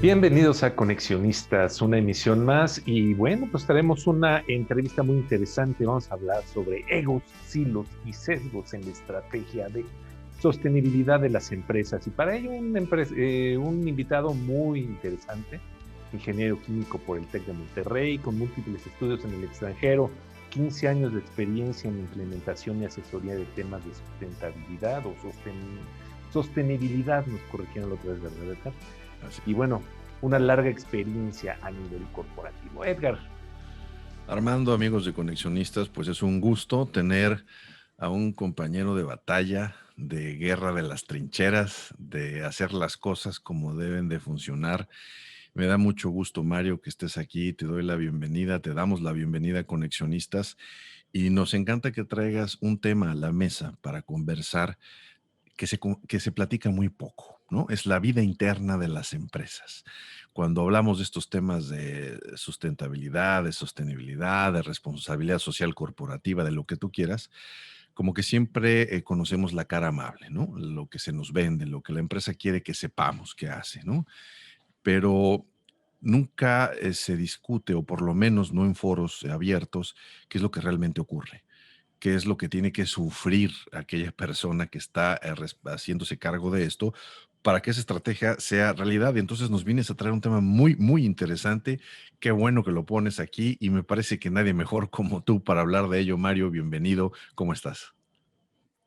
Bienvenidos a Conexionistas, una emisión más y bueno, pues tenemos una entrevista muy interesante. Vamos a hablar sobre egos, silos y sesgos en la estrategia de sostenibilidad de las empresas. Y para ello un invitado muy interesante, ingeniero químico por el TEC de Monterrey, con múltiples estudios en el extranjero, 15 años de experiencia en implementación y asesoría de temas de sustentabilidad o sostenibilidad, nos corrigieron la otra vez, ¿verdad? Así. Y bueno, una larga experiencia a nivel corporativo. Edgar. Armando, amigos de Conexionistas, pues es un gusto tener a un compañero de batalla, de guerra de las trincheras, de hacer las cosas como deben de funcionar. Me da mucho gusto, Mario, que estés aquí. Te doy la bienvenida, te damos la bienvenida a Conexionistas y nos encanta que traigas un tema a la mesa para conversar que se platica muy poco, ¿no? Es la vida interna de las empresas. Cuando hablamos de estos temas de sustentabilidad, de sostenibilidad, de responsabilidad social corporativa, de lo que tú quieras, como que siempre conocemos la cara amable, ¿no? Lo que se nos vende, lo que la empresa quiere que sepamos que hace, ¿no? Pero nunca se discute, o por lo menos no en foros abiertos, qué es lo que realmente ocurre, qué es lo que tiene que sufrir aquella persona que está haciéndose cargo de esto para que esa estrategia sea realidad. Y entonces nos vienes a traer un tema muy, muy interesante. Qué bueno que lo pones aquí y me parece que nadie mejor como tú para hablar de ello. Mario, bienvenido. ¿Cómo estás?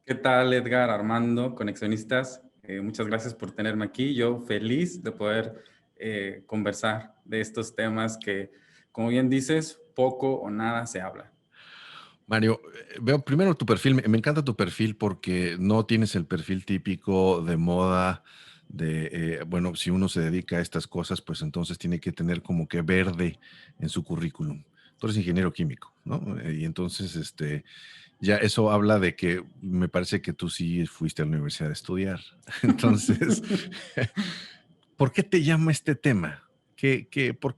¿Qué tal, Edgar, Armando, conexionistas? Muchas gracias por tenerme aquí. Yo feliz de poder conversar de estos temas que, como bien dices, poco o nada se habla. Mario, veo primero tu perfil, me encanta tu perfil porque no tienes el perfil típico de moda, bueno, si uno se dedica a estas cosas, pues entonces tiene que tener como que verde en su currículum. Tú eres ingeniero químico, ¿no? Y entonces, ya eso habla de que me parece que tú sí fuiste a la universidad a estudiar. Entonces, ¿por qué te llama este tema?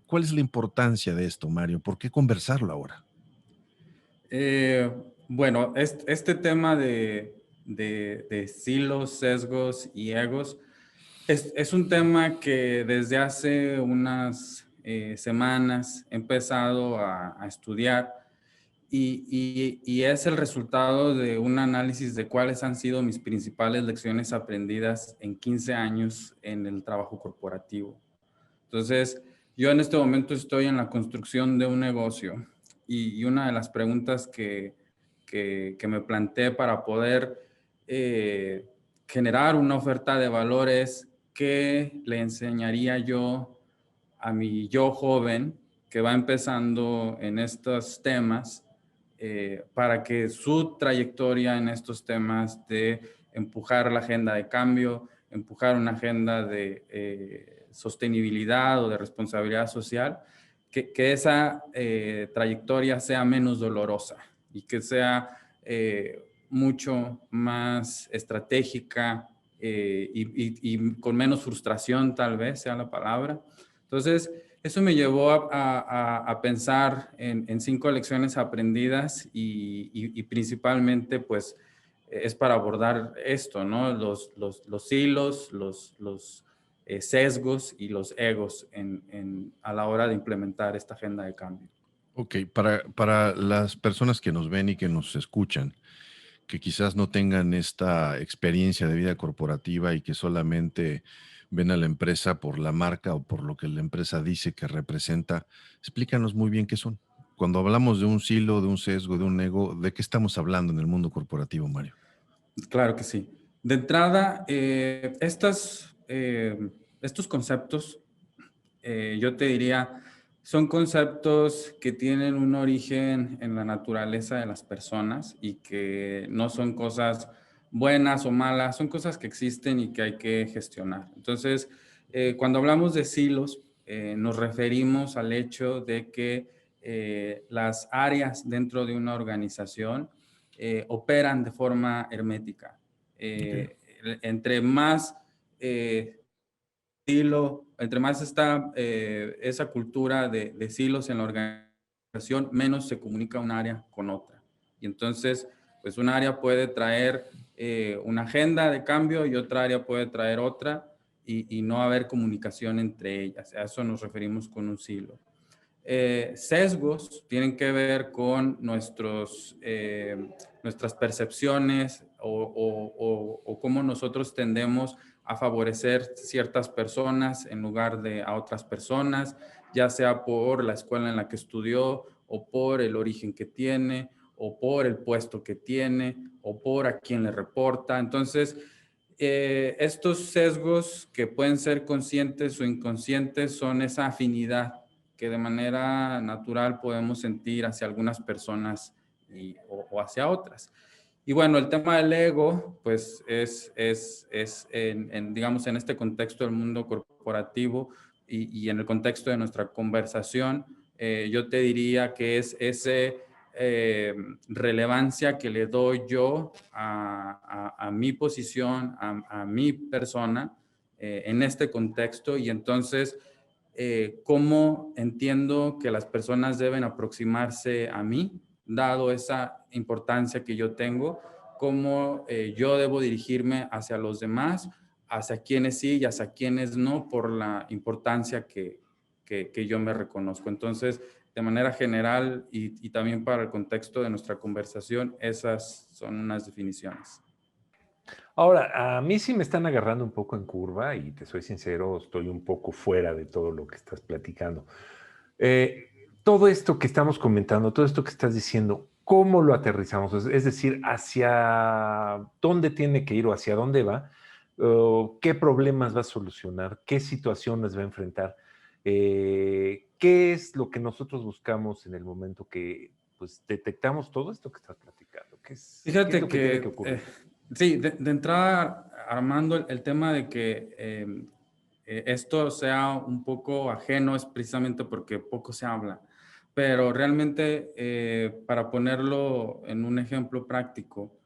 ¿Cuál es la importancia de esto, Mario? ¿Por qué conversarlo ahora? Eh, bueno, este tema de silos, sesgos y egos es un tema que desde hace unas semanas he empezado a estudiar y es el resultado de un análisis de cuáles han sido mis principales lecciones aprendidas en 15 años en el trabajo corporativo. Entonces, yo en este momento estoy en la construcción de un negocio y una de las preguntas que me planteé para poder eh, generar una oferta de valor es qué le enseñaría yo a mi yo joven que va empezando en estos temas para que su trayectoria en estos temas de empujar la agenda de cambio, empujar una agenda de sostenibilidad o de responsabilidad social, que esa trayectoria sea menos dolorosa y que sea mucho más estratégica y con menos frustración, tal vez sea la palabra. Entonces, eso me llevó a pensar en 5 lecciones aprendidas y principalmente, pues, es para abordar esto, ¿no? Los hilos, los sesgos y los egos a la hora de implementar esta agenda de cambio. Ok, para las personas que nos ven y que nos escuchan, que quizás no tengan esta experiencia de vida corporativa y que solamente ven a la empresa por la marca o por lo que la empresa dice que representa, explícanos muy bien qué son. Cuando hablamos de un silo, de un sesgo, de un ego, ¿de qué estamos hablando en el mundo corporativo, Mario? Claro que sí. De entrada, estos conceptos, yo te diría, son conceptos que tienen un origen en la naturaleza de las personas y que no son cosas buenas o malas, son cosas que existen y que hay que gestionar. Entonces, cuando hablamos de silos, nos referimos al hecho de que las áreas dentro de una organización operan de forma hermética. Okay. Entre más entre más está esa cultura de silos en la organización, menos se comunica un área con otra. Y entonces, pues un área puede traer una agenda de cambio y otra área puede traer otra. y no haber comunicación entre ellas. A eso nos referimos con un silo. Sesgos tienen que ver con nuestras percepciones o cómo nosotros tendemos a favorecer ciertas personas en lugar de a otras personas, ya sea por la escuela en la que estudió o por el origen que tiene o por el puesto que tiene o por a quién le reporta. Entonces, estos sesgos que pueden ser conscientes o inconscientes son esa afinidad que de manera natural podemos sentir hacia algunas personas o hacia otras. Y bueno, el tema del ego, pues es digamos, en este contexto del mundo corporativo y en el contexto de nuestra conversación, yo te diría que es ese relevancia que le doy yo a mi posición, a mi persona en este contexto, y entonces cómo entiendo que las personas deben aproximarse a mí, dado esa importancia que yo tengo, cómo yo debo dirigirme hacia los demás, hacia quienes sí y hacia quienes no, por la importancia que yo me reconozco. Entonces, de manera general y también para el contexto de nuestra conversación, esas son unas definiciones. Ahora, a mí sí me están agarrando un poco en curva y te soy sincero, estoy un poco fuera de todo lo que estás platicando. Todo esto que estamos comentando, todo esto que estás diciendo, ¿cómo lo aterrizamos? Es decir, ¿hacia dónde tiene que ir o hacia dónde va? ¿Qué problemas va a solucionar? ¿Qué situaciones va a enfrentar? ¿Qué es lo que nosotros buscamos en el momento que pues, detectamos todo esto que estás platicando? ¿Qué es Fíjate lo que tiene que que, ocurrir? sí, de entrada, Armando, el tema de que esto sea un poco ajeno es precisamente porque poco se habla. Pero realmente, para ponerlo en un ejemplo práctico,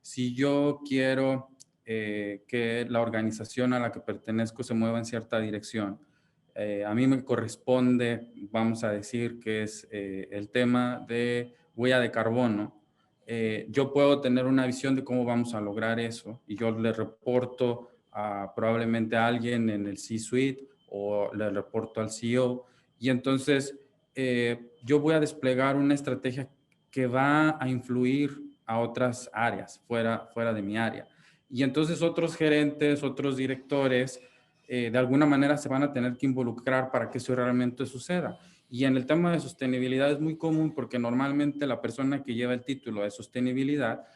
si yo quiero que la organización a la que pertenezco se mueva en cierta dirección, a mí me corresponde, vamos a decir, que es el tema de huella de carbono. Yo puedo tener una visión de cómo vamos a lograr eso y yo le reporto probablemente a alguien en el C-suite o le reporto al CEO, y entonces yo voy a desplegar una estrategia que va a influir a otras áreas fuera de mi área. Y entonces otros gerentes, otros directores, de alguna manera se van a tener que involucrar para que eso realmente suceda. Y en el tema de sostenibilidad es muy común porque normalmente la persona que lleva el título de sostenibilidad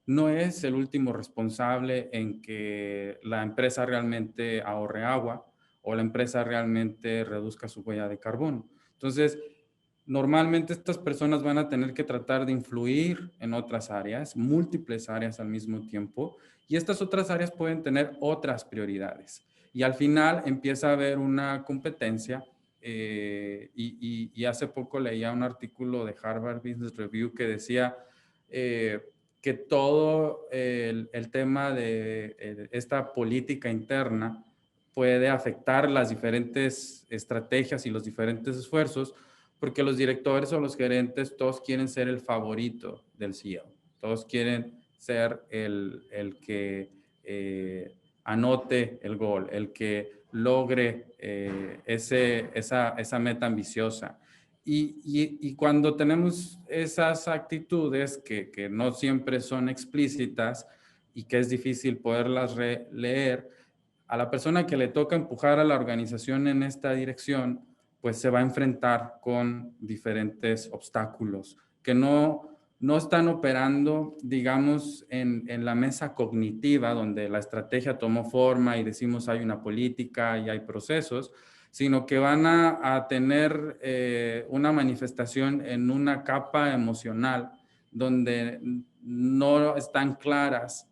no es el último responsable en que la empresa realmente ahorre agua o la empresa realmente reduzca su huella de carbono. Entonces, normalmente estas personas van a tener que tratar de influir en otras áreas, múltiples áreas al mismo tiempo, y estas otras áreas pueden tener otras prioridades. Y al final empieza a haber una competencia. Y hace poco leía un artículo de Harvard Business Review que decía que todo el tema de esta política interna puede afectar las diferentes estrategias y los diferentes esfuerzos, porque los directores o los gerentes todos quieren ser el favorito del CEO, todos quieren ser el que anote el gol, el que logre esa meta ambiciosa. Y cuando tenemos esas actitudes que no siempre son explícitas y que es difícil poderlas leer, a la persona que le toca empujar a la organización en esta dirección, pues se va a enfrentar con diferentes obstáculos que no están operando, digamos, en la mesa cognitiva, donde la estrategia tomó forma y decimos hay una política y hay procesos, sino que van a tener una manifestación en una capa emocional donde no están claras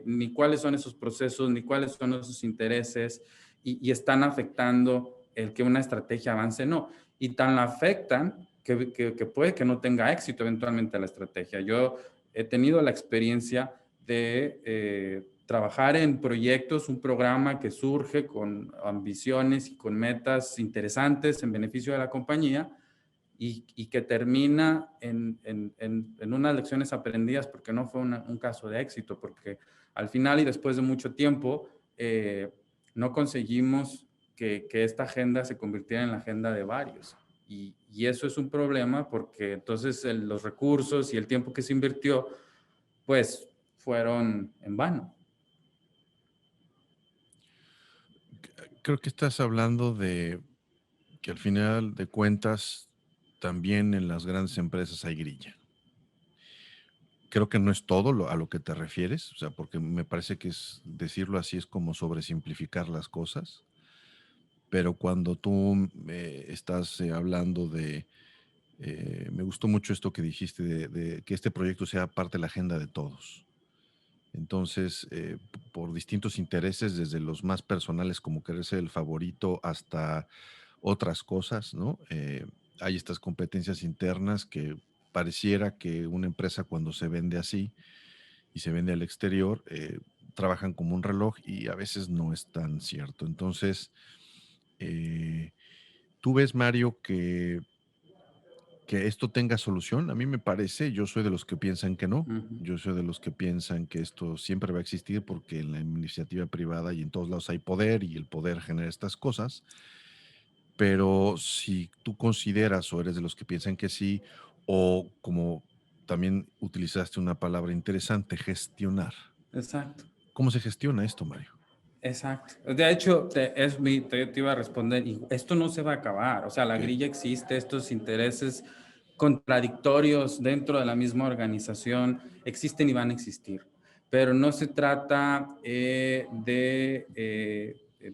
ni cuáles son esos procesos, ni cuáles son esos intereses, y están afectando el que una estrategia avance, no. Y tan la afectan que puede que no tenga éxito eventualmente la estrategia. Yo he tenido la experiencia de trabajar en proyectos, un programa que surge con ambiciones y con metas interesantes en beneficio de la compañía y que termina en unas lecciones aprendidas porque no fue un caso de éxito, porque al final y después de mucho tiempo no conseguimos que esta agenda se convirtiera en la agenda de varios. Y eso es un problema porque entonces los recursos y el tiempo que se invirtió, pues fueron en vano. Creo que estás hablando de que al final de cuentas también en las grandes empresas hay grilla. Creo que no es todo a lo que te refieres, o sea, porque me parece que decirlo así es como sobresimplificar las cosas, pero cuando tú estás hablando me gustó mucho esto que dijiste de que este proyecto sea parte de la agenda de todos. Entonces, por distintos intereses, desde los más personales como querer ser el favorito hasta otras cosas, ¿no? Hay estas competencias internas que pareciera que una empresa cuando se vende así y se vende al exterior, trabajan como un reloj y a veces no es tan cierto. Entonces, eh, ¿tú ves, Mario, que esto tenga solución? A mí me parece, yo soy de los que piensan que no. Ujú. Yo soy de los que piensan que esto siempre va a existir porque en la iniciativa privada y en todos lados hay poder y el poder genera estas cosas. Pero si tú consideras o eres de los que piensan que sí, o como también utilizaste una palabra interesante, gestionar. Exacto. ¿Cómo se gestiona esto, Mario? Exacto. De hecho, te iba a responder, y esto no se va a acabar. O sea, la Ok. grilla existe, estos intereses contradictorios dentro de la misma organización existen y van a existir. Pero no se trata de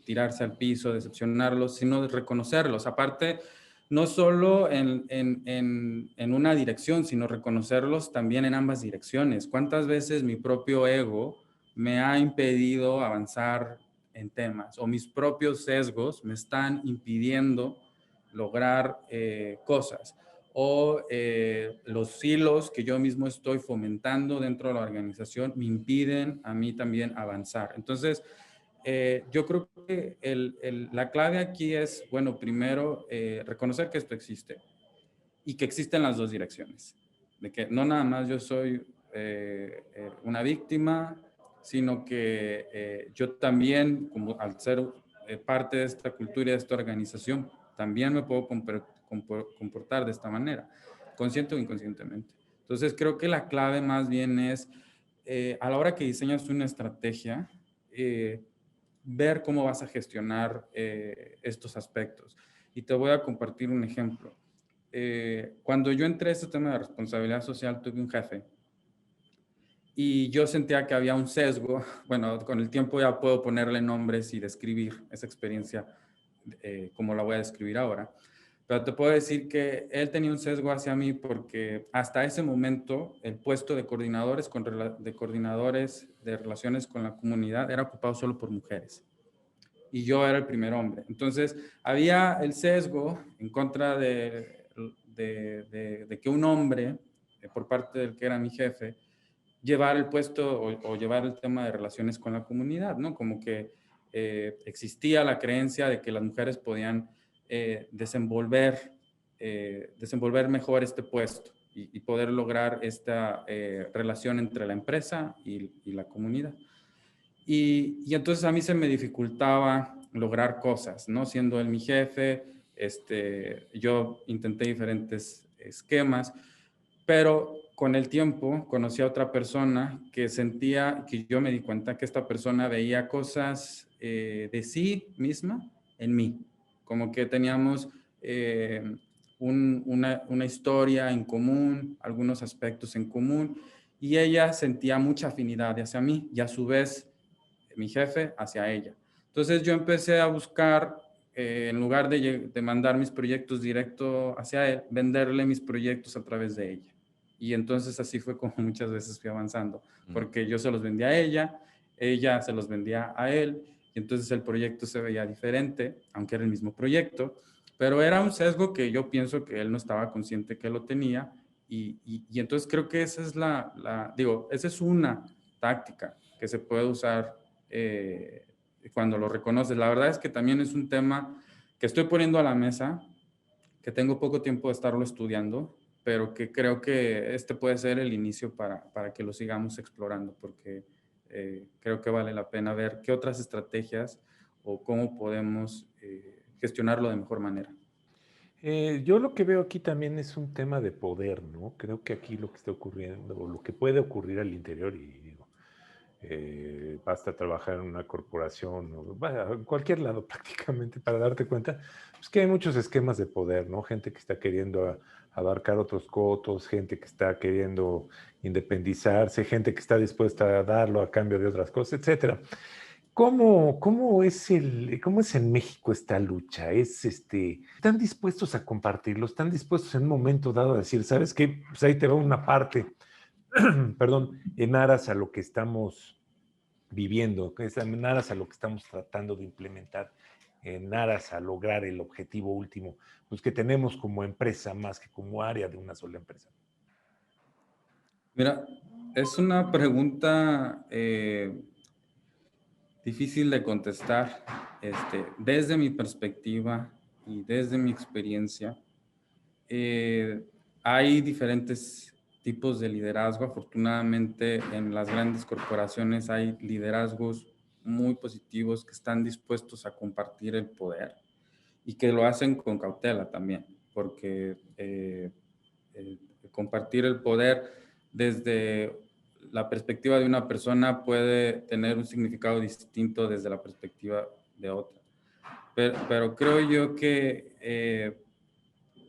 tirarse al piso, decepcionarlos, sino de reconocerlos. Aparte, no solo en una dirección, sino reconocerlos también en ambas direcciones. ¿Cuántas veces mi propio ego me ha impedido avanzar en temas o mis propios sesgos me están impidiendo lograr cosas o los hilos que yo mismo estoy fomentando dentro de la organización me impiden a mí también avanzar? Entonces, yo creo que la clave aquí es, bueno, primero reconocer que esto existe y que existen las dos direcciones, de que no nada más yo soy una víctima, sino que yo también, como al ser parte de esta cultura y de esta organización, también me puedo comportar de esta manera, consciente o inconscientemente. Entonces creo que la clave más bien es, a la hora que diseñas una estrategia, ver cómo vas a gestionar estos aspectos. Y te voy a compartir un ejemplo. Cuando yo entré a este tema de responsabilidad social, tuve un jefe y yo sentía que había un sesgo. Bueno, con el tiempo ya puedo ponerle nombres y describir esa experiencia como la voy a describir ahora. Pero te puedo decir que él tenía un sesgo hacia mí porque hasta ese momento el puesto de coordinadores de relaciones con la comunidad era ocupado solo por mujeres y yo era el primer hombre. Entonces, había el sesgo en contra de que un hombre, por parte del que era mi jefe, llevar el puesto o llevar el tema de relaciones con la comunidad, ¿no? Como que existía la creencia de que las mujeres podían desenvolver mejor este puesto y poder lograr esta relación entre la empresa y la comunidad. Y entonces a mí se me dificultaba lograr cosas, ¿no? Siendo él mi jefe, yo intenté diferentes esquemas, pero con el tiempo conocí a otra persona que sentía, que yo me di cuenta que esta persona veía cosas de sí misma en mí, como que teníamos una historia en común, algunos aspectos en común, y ella sentía mucha afinidad hacia mí y a su vez mi jefe hacia ella. Entonces yo empecé a buscar, en lugar de mandar mis proyectos directo hacia él, venderle mis proyectos a través de ella. Y entonces así fue como muchas veces fui avanzando, porque yo se los vendía a ella se los vendía a él, y entonces el proyecto se veía diferente, aunque era el mismo proyecto, pero era un sesgo que yo pienso que él no estaba consciente que lo tenía, y entonces creo que esa es esa es una táctica que se puede usar cuando lo reconoces. La verdad es que también es un tema que estoy poniendo a la mesa, que tengo poco tiempo de estarlo estudiando, pero que creo que este puede ser el inicio para que lo sigamos explorando, porque creo que vale la pena ver qué otras estrategias o cómo podemos gestionarlo de mejor manera. Yo lo que veo aquí también es un tema de poder, ¿no? Creo que aquí lo que está ocurriendo, o lo que puede ocurrir al interior, y digo, basta trabajar en una corporación o vaya, en cualquier lado prácticamente para darte cuenta, pues que hay muchos esquemas de poder, ¿no? Gente que está queriendo abarcar otros cotos, gente que está queriendo independizarse, gente que está dispuesta a darlo a cambio de otras cosas, etcétera. ¿Cómo es en México esta lucha? ¿Están dispuestos a compartirlo? ¿Están dispuestos en un momento dado a decir, sabes qué? Pues ahí te va una parte, perdón, en aras a lo que estamos viviendo, en aras a lo que estamos tratando de implementar, en aras a lograr el objetivo último, pues que tenemos como empresa más que como área de una sola empresa? Mira, es una pregunta difícil de contestar. Desde mi perspectiva y desde mi experiencia, eh, hay diferentes tipos de liderazgo. Afortunadamente, en las grandes corporaciones hay liderazgos muy positivos que están dispuestos a compartir el poder y que lo hacen con cautela también, porque eh, compartir el poder desde la perspectiva de una persona puede tener un significado distinto desde la perspectiva de otra. Pero creo yo que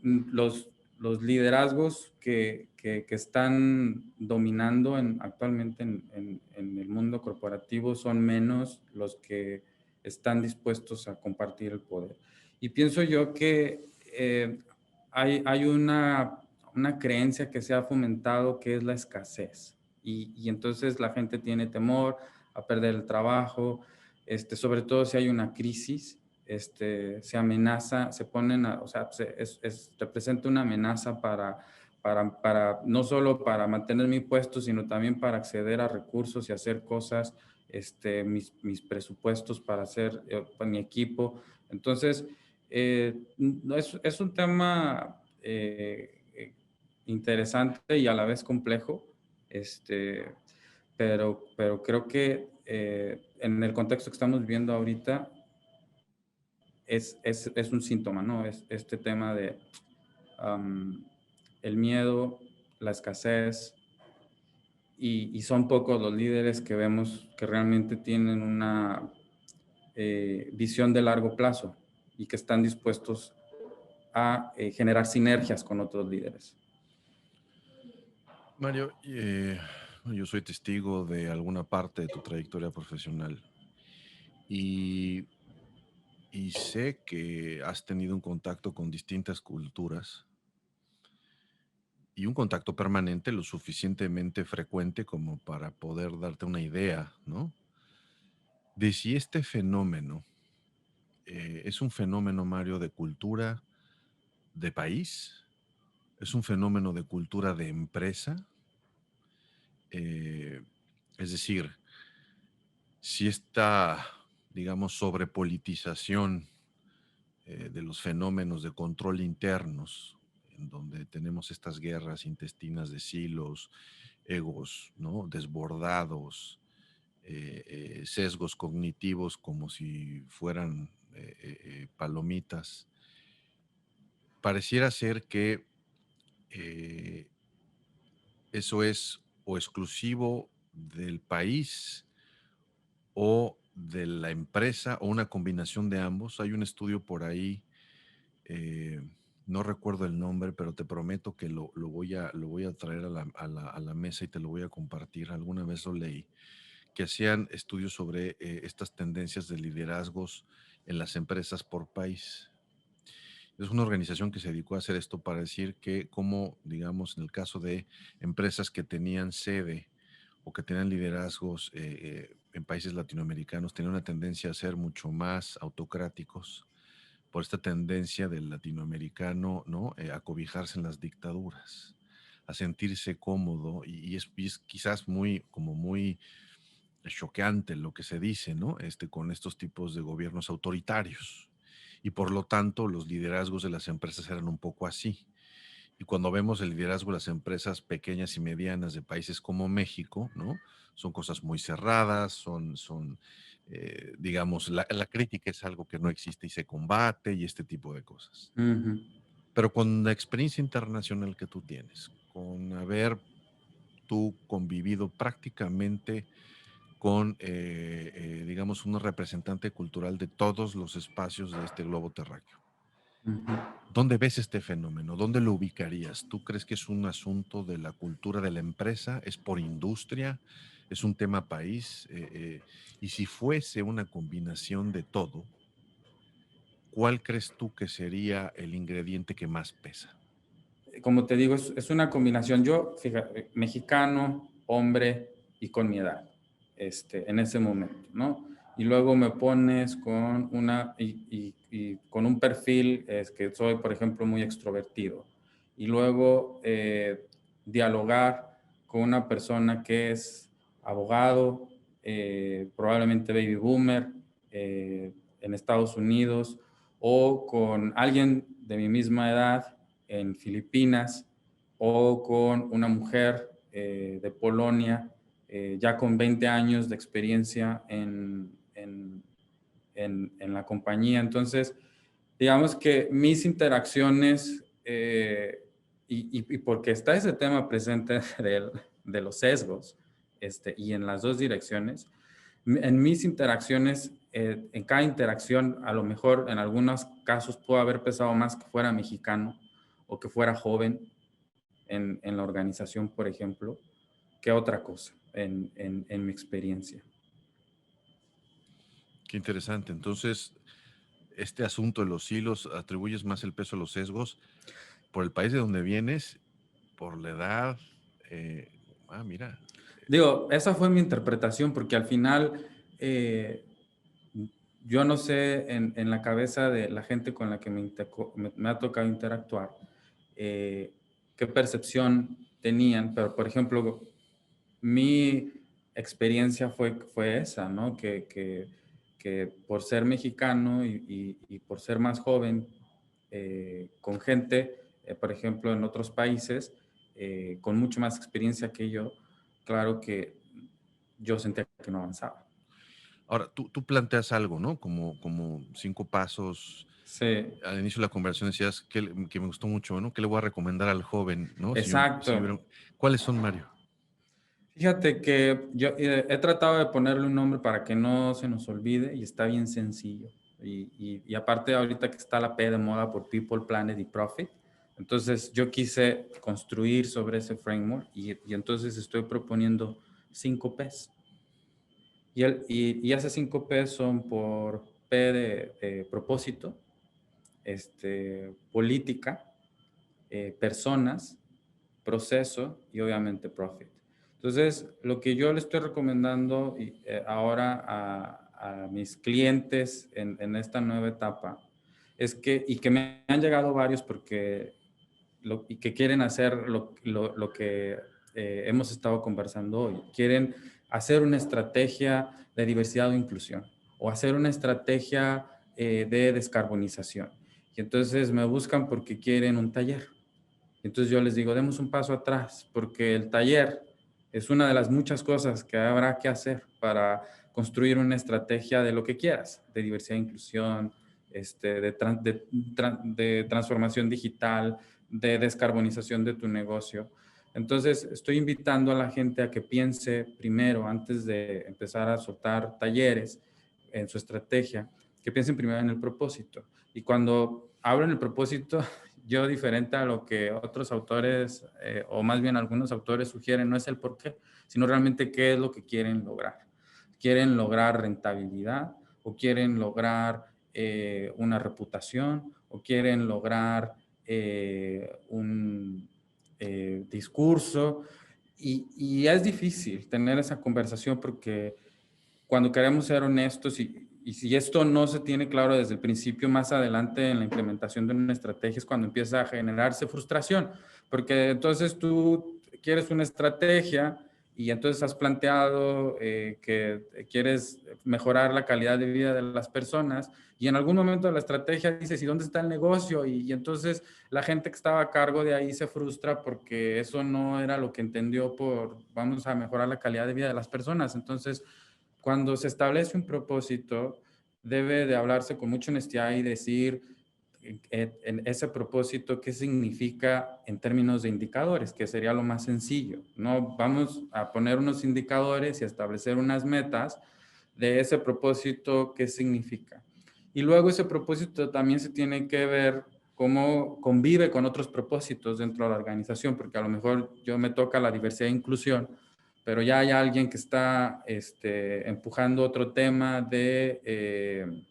los, los liderazgos que están dominando actualmente en el mundo corporativo son menos los que están dispuestos a compartir el poder. Y pienso yo que hay una creencia que se ha fomentado que es la escasez. Y entonces la gente tiene temor a perder el trabajo, sobre todo si hay una crisis. Se amenaza, se ponen, o sea, representa una amenaza para no solo para mantener mi puesto, sino también para acceder a recursos y hacer cosas, mis presupuestos para hacer para mi equipo. Entonces, no, es un tema interesante y a la vez complejo, pero creo que en el contexto que estamos viviendo ahorita, es un síntoma, ¿no? Es este tema de el miedo, la escasez, y son pocos los líderes que vemos que realmente tienen una visión de largo plazo y que están dispuestos a generar sinergias con otros líderes. Mario, yo soy testigo de alguna parte de tu trayectoria profesional y, y sé que has tenido un contacto con distintas culturas y un contacto permanente lo suficientemente frecuente como para poder darte una idea, ¿no? De si este fenómeno es un fenómeno, Mario, de cultura de país, es un fenómeno de cultura de empresa, eh, es decir, si esta, digamos, sobrepolitización de los fenómenos de control internos, en donde tenemos estas guerras intestinas de silos, egos, ¿no? Desbordados, sesgos cognitivos como si fueran palomitas. Pareciera ser que eh, eso es o exclusivo del país o de la empresa o una combinación de ambos. Hay un estudio por ahí, eh, no recuerdo el nombre, pero te prometo que lo voy a traer a la mesa y te lo voy a compartir. Alguna vez lo leí, que hacían estudios sobre estas tendencias de liderazgos en las empresas por país. Es una organización que se dedicó a hacer esto para decir que como, digamos, en el caso de empresas que tenían sede o que tenían liderazgos en países latinoamericanos, tenían una tendencia a ser mucho más autocráticos por esta tendencia del latinoamericano, ¿no? A cobijarse en las dictaduras, a sentirse cómodo y es quizás muy, como muy choqueante lo que se dice, ¿no? Con estos tipos de gobiernos autoritarios. Y por lo tanto, los liderazgos de las empresas eran un poco así. Y cuando vemos el liderazgo de las empresas pequeñas y medianas de países como México, ¿no? Son cosas muy cerradas, son digamos, la crítica es algo que no existe y se combate y este tipo de cosas. Ujú. Pero con la experiencia internacional que tú tienes, con haber tú convivido prácticamente con, digamos, una representante cultural de todos los espacios de este globo terráqueo. Ujú. ¿Dónde ves este fenómeno? ¿Dónde lo ubicarías? ¿Tú crees que es un asunto de la cultura de la empresa? ¿Es por industria? ¿Es un tema país? Y si fuese una combinación de todo, ¿cuál crees tú que sería el ingrediente que más pesa? Como te digo, es una combinación. Yo, fíjate, mexicano, hombre y con mi edad, en ese momento, ¿no? Y luego me pones con y con un perfil que soy, por ejemplo, muy extrovertido. Y luego dialogar con una persona que es abogado, probablemente baby boomer, en Estados Unidos, o con alguien de mi misma edad en Filipinas, o con una mujer de Polonia, ya con 20 años de experiencia en la compañía. Entonces, digamos que mis interacciones, y porque está ese tema presente de los sesgos, y en las dos direcciones, en mis interacciones, en cada interacción, a lo mejor en algunos casos pudo haber pesado más que fuera mexicano o que fuera joven en la organización, por ejemplo, que otra cosa en mi experiencia. Qué interesante. Entonces, este asunto de los hilos, atribuyes más el peso a los sesgos por el país de donde vienes, por la edad. Mira. Digo, esa fue mi interpretación porque al final yo no sé en la cabeza de la gente con la que me ha tocado interactuar qué percepción tenían, pero por ejemplo, mi experiencia fue esa, ¿no? Que por ser mexicano y por ser más joven, con gente, por ejemplo, en otros países, con mucho más experiencia que yo, claro que yo sentía que no avanzaba. Ahora, tú planteas algo, ¿no? Como 5 pasos. Sí, Al inicio de la conversación decías que me gustó mucho, ¿no? ¿Qué le voy a recomendar al joven, ¿no? exacto. ¿Cuáles son, Mario? Fíjate que yo he tratado de ponerle un nombre para que no se nos olvide y está bien sencillo. Y aparte ahorita que está la P de moda por People, Planet y Profit, entonces yo quise construir sobre ese framework y entonces estoy proponiendo 5 Ps. Y esas 5 Ps son por P de propósito, política, personas, proceso y obviamente profit. Entonces, lo que yo le estoy recomendando ahora a mis clientes en esta nueva etapa es y que me han llegado varios porque y que quieren hacer lo que hemos estado conversando hoy. Quieren hacer una estrategia de diversidad o inclusión o hacer una estrategia de descarbonización. Y entonces me buscan porque quieren un taller. Entonces yo les digo, demos un paso atrás, porque el taller es una de las muchas cosas que habrá que hacer para construir una estrategia de lo que quieras, de diversidad e inclusión, de transformación digital, de descarbonización de tu negocio. Entonces estoy invitando a la gente a que piense primero, antes de empezar a soltar talleres en su estrategia, que piensen primero en el propósito. Y cuando hablo en el propósito, yo, diferente a lo que otros autores, o más bien algunos autores sugieren, no es el por qué, sino realmente qué es lo que quieren lograr. ¿Quieren lograr rentabilidad o quieren lograr una reputación o quieren lograr un discurso? Y es difícil tener esa conversación porque cuando queremos ser honestos y si esto no se tiene claro desde el principio, más adelante en la implementación de una estrategia es cuando empieza a generarse frustración, porque entonces tú quieres una estrategia y entonces has planteado que quieres mejorar la calidad de vida de las personas y en algún momento de la estrategia dices, ¿y dónde está el negocio? Y entonces la gente que estaba a cargo de ahí se frustra porque eso no era lo que entendió por vamos a mejorar la calidad de vida de las personas. Entonces, cuando se establece un propósito, debe de hablarse con mucha honestidad y decir en ese propósito qué significa en términos de indicadores, que sería lo más sencillo. No vamos a poner unos indicadores y establecer unas metas de ese propósito, qué significa. Y luego ese propósito también se tiene que ver cómo convive con otros propósitos dentro de la organización, porque a lo mejor yo me toca la diversidad e inclusión, pero ya hay alguien que está empujando otro tema de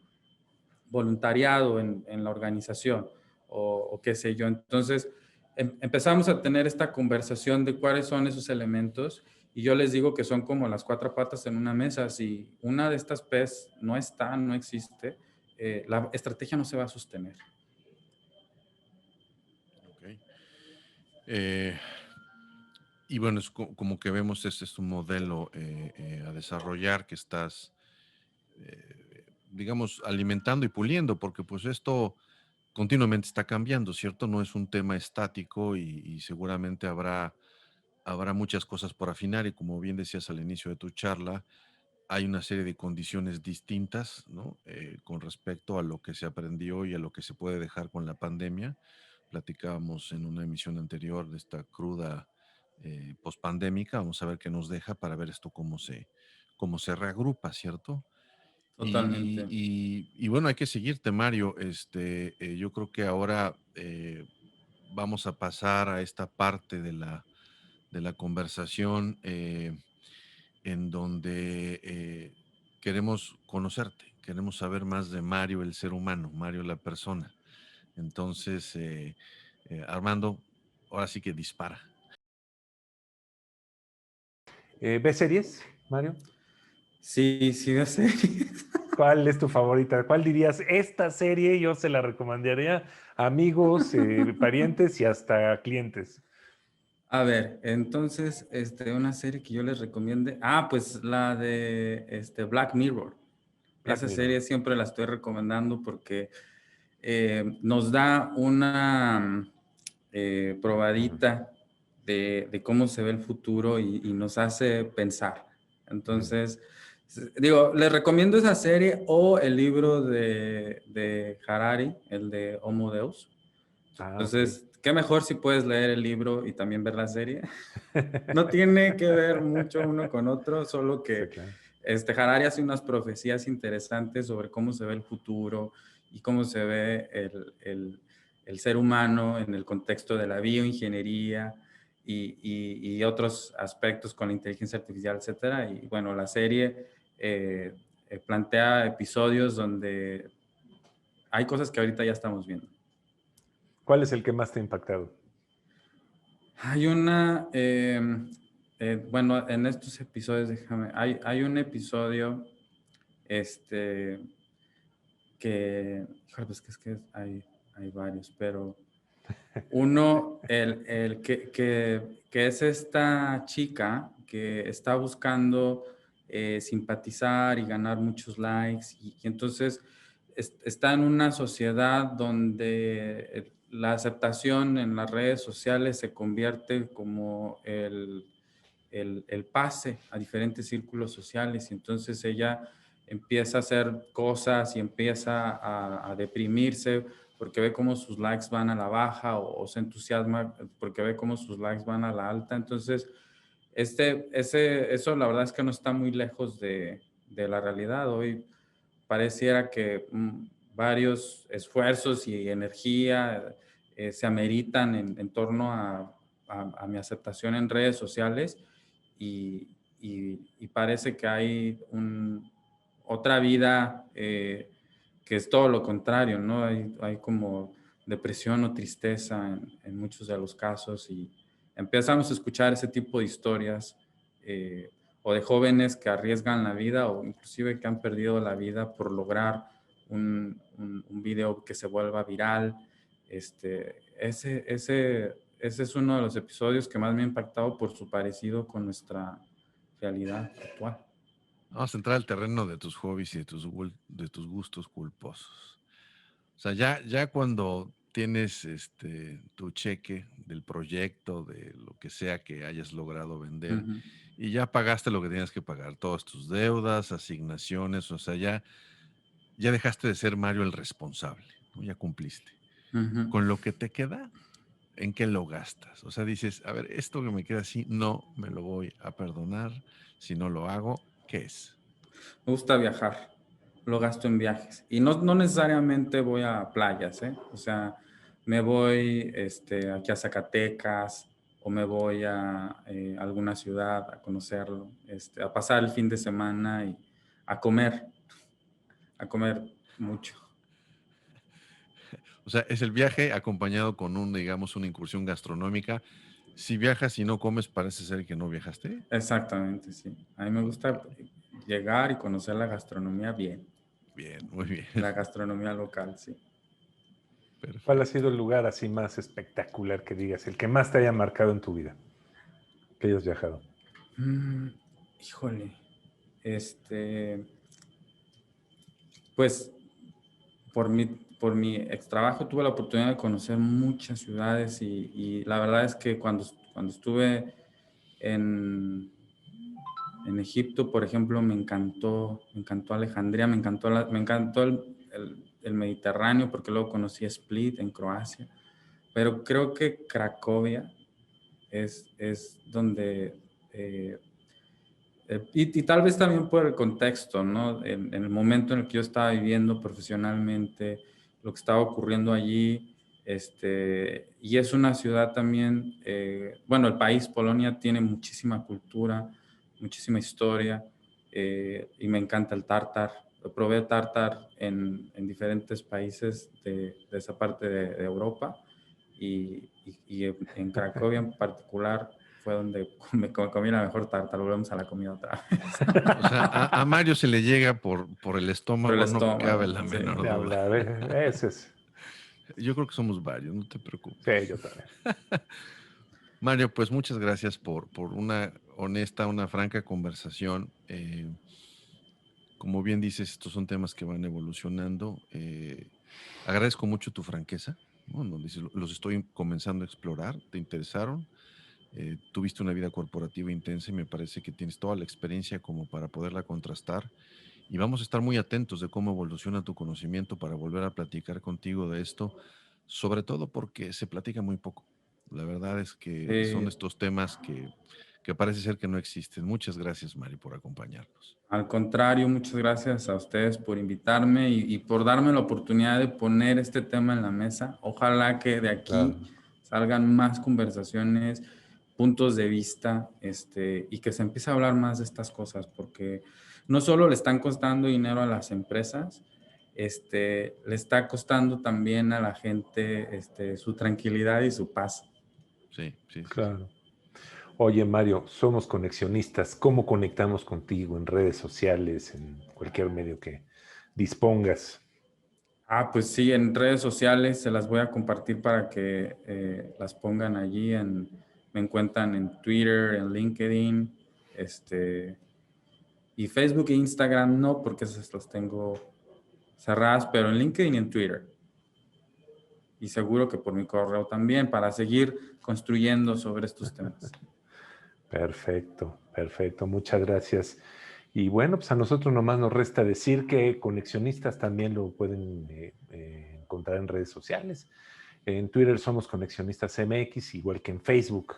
voluntariado en la organización o qué sé yo. Entonces, empezamos a tener esta conversación de cuáles son esos elementos y yo les digo que son como las 4 patas en una mesa. Si una de estas P's no está, no existe, la estrategia no se va a sostener. Ok. Y bueno, es como que vemos, este es un modelo a desarrollar que estás, digamos, alimentando y puliendo, porque pues esto continuamente está cambiando, ¿cierto? No es un tema estático y seguramente habrá muchas cosas por afinar y como bien decías al inicio de tu charla, hay una serie de condiciones distintas, ¿no? Con respecto a lo que se aprendió y a lo que se puede dejar con la pandemia. Platicábamos en una emisión anterior de esta cruda pospandémica. Vamos a ver qué nos deja para ver esto cómo se reagrupa, ¿cierto? Totalmente. Y bueno, hay que seguirte, Mario. Yo creo que ahora vamos a pasar a esta parte de la conversación en donde queremos conocerte, queremos saber más de Mario, el ser humano, Mario, la persona. Entonces, Armando, ahora sí que dispara. ¿Ves series, Mario? Sí, sí, de serie. ¿Cuál es tu favorita? ¿Cuál dirías? Esta serie yo se la recomendaría a amigos, parientes y hasta clientes. A ver, entonces, una serie que yo les recomiende. Ah, pues la de Black Mirror. Black Esa Mirror. serie siempre la estoy recomendando porque nos da una probadita de cómo se ve el futuro y nos hace pensar. Entonces, digo, les recomiendo esa serie o el libro de Harari, el de Homo Deus. Ah, ok. Entonces, qué mejor si puedes leer el libro y también ver la serie. No tiene que ver mucho uno con otro, solo Sí, que claro. Harari hace unas profecías interesantes sobre cómo se ve el futuro y cómo se ve el ser humano en el contexto de la bioingeniería y otros aspectos con la inteligencia artificial, etcétera. Y bueno, la serie plantea episodios donde hay cosas que ahorita ya estamos viendo. ¿Cuál es el que más te ha impactado? Hay una, bueno, en estos episodios, hay un episodio, híjole, pues que es que hay varios, pero uno, que es esta chica que está buscando simpatizar y ganar muchos likes y entonces está en una sociedad donde la aceptación en las redes sociales se convierte como el pase a diferentes círculos sociales y entonces ella empieza a hacer cosas y empieza a deprimirse porque ve cómo sus likes van a la baja o se entusiasma porque ve cómo sus likes van a la alta. Entonces, eso la verdad es que no está muy lejos de la realidad. Hoy pareciera que varios esfuerzos y energía se ameritan en torno a mi aceptación en redes sociales y parece que hay otra vida que es todo lo contrario, ¿no? Hay como depresión o tristeza en muchos de los casos y empezamos a escuchar ese tipo de historias o de jóvenes que arriesgan la vida o inclusive que han perdido la vida por lograr un video que se vuelva viral. Ese es uno de los episodios que más me ha impactado por su parecido con nuestra realidad actual. Vamos a entrar al terreno de tus hobbies y de tus gustos culposos. O sea, ya cuando tienes tu cheque del proyecto, de lo que sea que hayas logrado vender, Ujú, y ya pagaste lo que tenías que pagar, todas tus deudas, asignaciones, o sea, ya dejaste de ser Mario el responsable, ¿no? Ya cumpliste. ujú. Con lo que te queda, ¿en qué lo gastas? O sea, dices, a ver, esto que me queda así, no me lo voy a perdonar si no lo hago, ¿qué es? Me gusta viajar, lo gasto en viajes. Y no necesariamente voy a playas, ¿eh? O sea, me voy aquí a Zacatecas o me voy a alguna ciudad a conocerlo, a pasar el fin de semana y a comer, a comer mucho. O sea, es el viaje acompañado con digamos, una incursión gastronómica. Si viajas y no comes, parece ser que no viajaste. Exactamente, sí. A mí me gusta llegar y conocer la gastronomía bien, Bien, muy bien. la gastronomía local, sí. ¿Cuál ha Perfecto. sido el lugar así más espectacular que digas, el que más te haya marcado en tu vida, que hayas viajado? Mm, híjole, pues por mi ex trabajo tuve la oportunidad de conocer muchas ciudades y la verdad es que cuando estuve en, en Egipto, por ejemplo, me encantó Alejandría, me encantó el Mediterráneo porque luego conocí Split en Croacia, pero creo que Cracovia es donde eh, y tal vez también por el contexto, ¿no? En el momento en el que yo estaba viviendo profesionalmente, lo que estaba ocurriendo allí, y es una ciudad también, bueno, el país, Polonia, tiene muchísima cultura, muchísima historia, y me encanta el tártar. Probé tártar en diferentes países de esa parte de Europa, y en Cracovia en particular fue donde me comí la mejor tarta. Volvemos a la comida otra vez. O sea, a Mario se le llega por el Por el estómago, no cabe estómago, la sí. menor De duda. hablar, ese es. Yo creo que somos varios, no te Sí, preocupes. yo también. Mario, pues muchas gracias por una honesta, una franca conversación. Como bien dices, estos son temas que van evolucionando. Agradezco mucho tu franqueza, ¿no? Donde dices, los estoy comenzando a explorar, te interesaron, tuviste una vida corporativa intensa y me parece que tienes toda la experiencia como para poderla contrastar. Y vamos a estar muy atentos de cómo evoluciona tu conocimiento para volver a platicar contigo de esto, sobre todo porque se platica muy poco. La verdad es que son Sí, estos temas que parece ser que no existen. Muchas gracias, Mari, por acompañarnos. al contrario, muchas gracias a ustedes por invitarme y por darme la oportunidad de poner este tema en la mesa. Ojalá que de Claro. aquí salgan más conversaciones, puntos de vista, y que se empiece a hablar más de estas cosas, porque no solo le están costando dinero a las empresas, le está costando también a la gente, su tranquilidad y su paz. Sí, sí, sí, sí. Claro. Oye, Mario, somos conexionistas. ¿Cómo conectamos contigo en redes sociales, en cualquier medio que dispongas? Ah, pues sí, en redes sociales se las voy a compartir para que las pongan allí. Me encuentran en Twitter, en LinkedIn, y Facebook e Instagram no, porque esas las tengo cerradas, pero en LinkedIn y en Twitter. Y seguro que por mi correo también, para seguir construyendo sobre estos temas. Perfecto, perfecto. Muchas gracias. Y bueno, pues a nosotros nomás nos resta decir que Conexionistas también lo pueden encontrar en redes sociales. En Twitter somos Conexionistas MX, igual que en Facebook.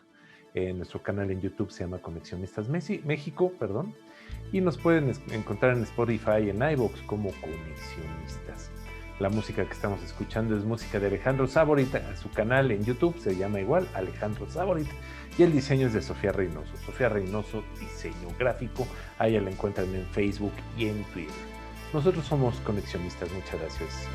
Nuestro canal en YouTube se llama Conexionistas México, perdón. Y nos pueden encontrar en Spotify y en iVoox como Conexionistas. La música que estamos escuchando es música de Alejandro Saborit. Su canal en YouTube se llama igual, Alejandro Saborit. Y el diseño es de Sofía Reynoso. Sofía Reynoso, diseño gráfico. A ella la encuentran en Facebook y en Twitter. Nosotros somos Conexionistas. Muchas gracias.